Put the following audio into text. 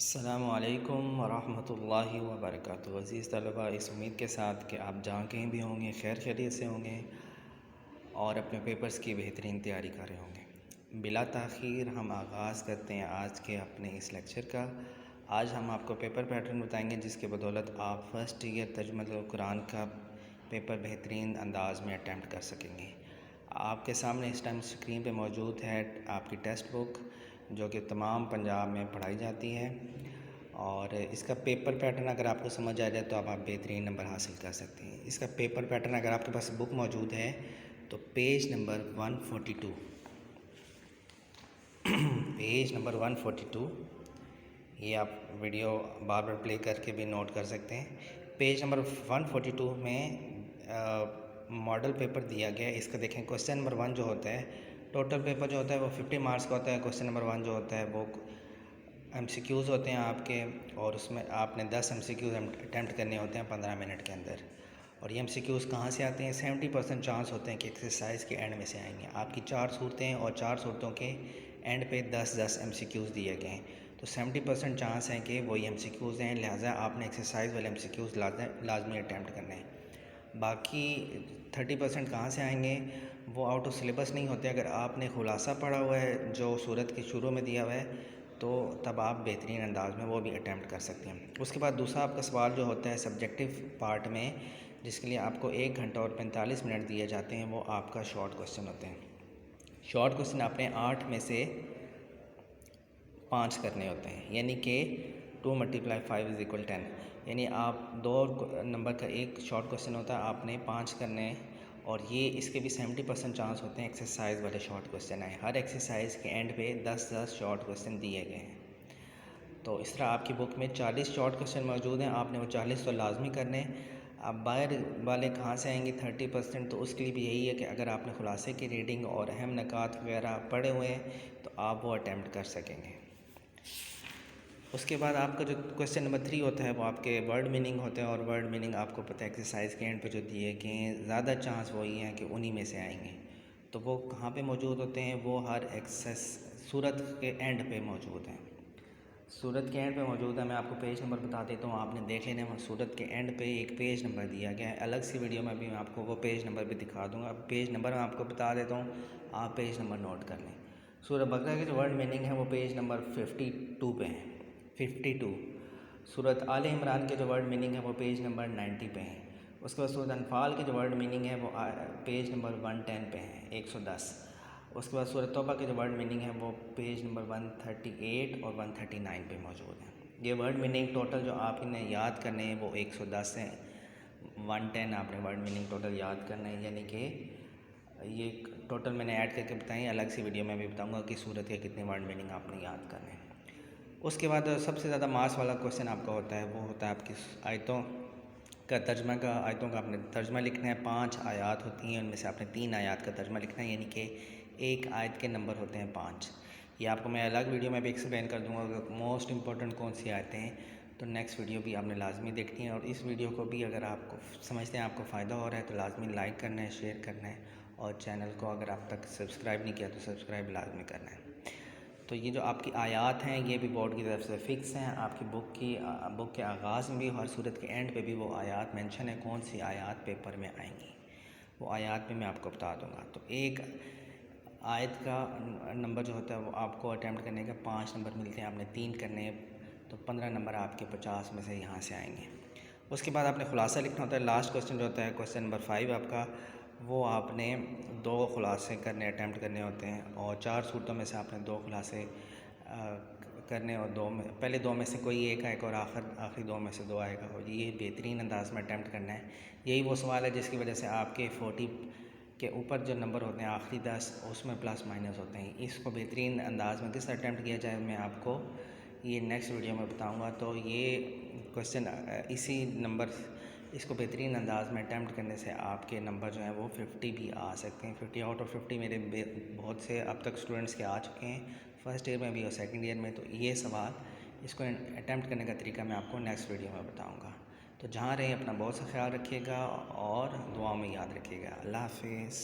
السلام علیکم ورحمۃ اللہ وبرکاتہ۔ عزیز طلباء، اس امید کے ساتھ کہ آپ جہاں کہیں بھی ہوں گے خیر خیریت سے ہوں گے اور اپنے پیپرز کی بہترین تیاری کر رہے ہوں گے۔ بلا تاخیر ہم آغاز کرتے ہیں آج کے اپنے اس لیکچر کا۔ آج ہم آپ کو پیپر پیٹرن بتائیں گے جس کے بدولت آپ فرسٹ ایئر ترجمہ القرآن کا پیپر بہترین انداز میں اٹیمپٹ کر سکیں گے۔ آپ کے سامنے اس ٹائم اسکرین پہ موجود ہے آپ کی ٹیکسٹ بک جو کہ تمام پنجاب میں پڑھائی جاتی ہے، اور اس کا پیپر پیٹرن اگر آپ کو سمجھ آ جائے تو آپ بہترین نمبر حاصل کر سکتے ہیں۔ اس کا پیپر پیٹرن اگر آپ کے پاس بک موجود ہے تو پیج نمبر 142 پیج نمبر 142، یہ آپ ویڈیو بار بار پلے کر کے بھی نوٹ کر سکتے ہیں۔ پیج نمبر 142 میں ماڈل پیپر دیا گیا ہے۔ اس کا دیکھیں کوسچن نمبر 1 جو ہوتا ہے، ٹوٹل پیپر جو ہوتا ہے وہ 50 مارکس کا ہوتا ہے۔ کوسچن نمبر 1 جو ہوتا ہے وہ ایم سی کیوز ہوتے ہیں آپ کے، اور اس میں آپ نے 10 ایم سی کیوز اٹیمپٹ کرنے ہوتے ہیں 15 منٹ کے اندر۔ اور یہ ایم سی کیوز کہاں سے آتے ہیں؟ 70% چانس ہوتے ہیں کہ ایکسرسائز کے اینڈ میں سے آئیں گے۔ آپ کی 4 صورتیں ہیں اور 4 صورتوں کے اینڈ پہ 10 ایم سی کیوز دیے گئے ہیں، تو 70% چانس ہیں کہ وہی ایم سی کیوز ہیں، لہٰذا آپ نے ایکسرسائز والے ایم سی کیوز لازمی اٹیمپٹ کرنے ہیں۔ باقی 30% کہاں سے آئیں گے؟ وہ آؤٹ آف سلیبس نہیں ہوتے۔ اگر آپ نے خلاصہ پڑھا ہوا ہے جو صورت کے شروع میں دیا ہوا ہے تو تب آپ بہترین انداز میں وہ بھی اٹیمپٹ کر سکتے ہیں۔ اس کے بعد دوسرا آپ کا سوال جو ہوتا ہے سبجیکٹیو پارٹ میں، جس کے لیے آپ کو 1 گھنٹہ اور 45 منٹ دیے جاتے ہیں، وہ آپ کا شارٹ کوسچن ہوتے ہیں۔ شارٹ کوسچن آپ نے 8 میں سے 5 کرنے ہوتے ہیں، یعنی کہ 2 × 5 = 10، یعنی آپ 2 نمبر کا ایک شارٹ کوسچن ہوتا ہے، آپ نے 5 کرنے ہیں، اور یہ اس کے بھی 70% چانس ہوتے ہیں ایکسرسائز والے شارٹ کوسچن آئیں۔ ہر ایکسرسائز کے اینڈ پہ 10 شارٹ کوسچن دیے گئے ہیں۔ تو اس طرح آپ کی بک میں 40 شارٹ کوسچن موجود ہیں، آپ نے وہ 40 تو لازمی کرنے ہیں۔ اب باہر والے کہاں سے آئیں گے 30%؟ تو اس کے لیے بھی یہی ہے کہ اگر آپ نے خلاصے کی ریڈنگ اور اہم نکات وغیرہ پڑھے ہوئے ہیں تو آپ وہ اٹیمپٹ کر سکیں گے۔ اس کے بعد آپ کا جو کوسچن نمبر 3 ہوتا ہے وہ آپ کے ورڈ میننگ ہوتے ہیں، اور ورڈ میننگ آپ کو پتہ ہے ایکسرسائز کے اینڈ پہ جو دیے گئے ہیں زیادہ چانس وہی ہیں کہ انہی میں سے آئیں گے۔ تو وہ کہاں پہ موجود ہوتے ہیں؟ وہ ہر صورت کے اینڈ پہ موجود ہیں۔ صورت کے اینڈ پہ موجود ہے۔ میں آپ کو پیج نمبر بتا دیتا ہوں، آپ نے دیکھ لینا ہے۔ صورت کے اینڈ پہ ایک پیج نمبر دیا گیا ہے، الگ سی ویڈیو میں بھی میں آپ کو وہ پیج نمبر بھی دکھا دوں گا۔ پیج نمبر میں آپ کو بتا دیتا ہوں، آپ پیج نمبر نوٹ کر لیں۔ سورہ بقرہ کے جو ورڈ میننگ ہے وہ پیج نمبر 52 پہ ہیں، 52۔ سورۃ آل عمران کے جو ورڈ میننگ ہے وہ پیج نمبر 90 پہ ہیں۔ اس کے بعد سورۃ انفال کے جو ورڈ میننگ ہے وہ پیج نمبر 110 پہ ہیں، 110۔ اس کے بعد سورۃ توبہ کے جو ورڈ میننگ ہے وہ پیج نمبر 138 اور 139 پہ موجود ہیں۔ یہ ورڈ میننگ ٹوٹل جو آپ نے یاد کرنے ہیں وہ 110 ہیں، 110 آپ نے ورڈ میننگ ٹوٹل یاد کرنا ہے، یعنی کہ یہ ٹوٹل میں نے ایڈ کر کے بتائیں، الگ سی ویڈیو میں بھی بتاؤں گا کہ صورت کے کتنے ورڈ میننگ آپ نے یاد کرنے ہیں۔ اس کے بعد سب سے زیادہ مارکس والا کوسچن آپ کا ہوتا ہے وہ ہوتا ہے آپ کی آیتوں کا ترجمہ کا۔ آیتوں کا آپ نے ترجمہ لکھنا ہے۔ 5 آیات ہوتی ہیں، ان میں سے آپ نے 3 آیات کا ترجمہ لکھنا ہے، یعنی کہ ایک آیت کے نمبر ہوتے ہیں 5۔ یہ آپ کو میں الگ ویڈیو میں بھی ایکسپلین کر دوں گا کہ موسٹ امپورٹنٹ کون سی آیتیں ہیں، تو نیکسٹ ویڈیو بھی آپ نے لازمی دیکھنی ہے۔ اور اس ویڈیو کو بھی اگر آپ کو سمجھتے ہیں آپ کو فائدہ ہو رہا ہے تو لازمی لائک کرنا ہے، شیئر کرنا ہے، اور چینل کو اگر آپ تک سبسکرائب نہیں کیا تو سبسکرائب لازمی کرنا ہے۔ تو یہ جو آپ کی آیات ہیں یہ بھی بورڈ کی طرف سے فکس ہیں۔ آپ کی بک کے آغاز میں بھی، ہر صورت کے اینڈ پہ بھی وہ آیات مینشن ہے، کون سی آیات پیپر میں آئیں گی، وہ آیات میں آپ کو بتا دوں گا۔ تو ایک آیت کا نمبر جو ہوتا ہے وہ آپ کو اٹیمپٹ کرنے کا 5 نمبر ملتے ہیں، آپ نے 3 کرنے ہیں، تو 15 نمبر آپ کے 50 میں سے یہاں سے آئیں گے۔ اس کے بعد آپ نے خلاصہ لکھنا ہوتا ہے۔ لاسٹ کوسچن جو ہوتا ہے کوسچن نمبر 5 آپ کا، وہ آپ نے 2 خلاصے کرنے اٹیمپٹ کرنے ہوتے ہیں، اور 4 صورتوں میں سے آپ نے 2 خلاصے کرنے، اور پہلے 2 میں سے کوئی ایک آئے گا اور آخری 2 میں سے 2 آئے گا، اور یہ بہترین انداز میں اٹیمپٹ کرنا ہے۔ یہی وہ سوال ہے جس کی وجہ سے آپ کے 40 کے اوپر جو نمبر ہوتے ہیں آخری 10 اس میں پلس مائنس ہوتے ہیں۔ اس کو بہترین انداز میں کس طرح اٹیمپٹ کیا جائے میں آپ کو یہ نیکسٹ ویڈیو میں بتاؤں گا۔ تو یہ کوسچن اس کو بہترین انداز میں اٹیمپٹ کرنے سے آپ کے نمبر جو ہیں وہ 50 بھی آ سکتے ہیں۔ 50 آؤٹ آف 50 میرے بہت سے اب تک اسٹوڈنٹس کے آ چکے ہیں، فرسٹ ایئر میں بھی اور سیکنڈ ایئر میں۔ تو یہ سوال اس کو اٹیمپٹ کرنے کا طریقہ میں آپ کو نیکسٹ ویڈیو میں بتاؤں گا۔ تو جہاں رہیں اپنا بہت سا خیال رکھیے گا اور دعاؤں میں یاد رکھیے گا۔ اللہ حافظ۔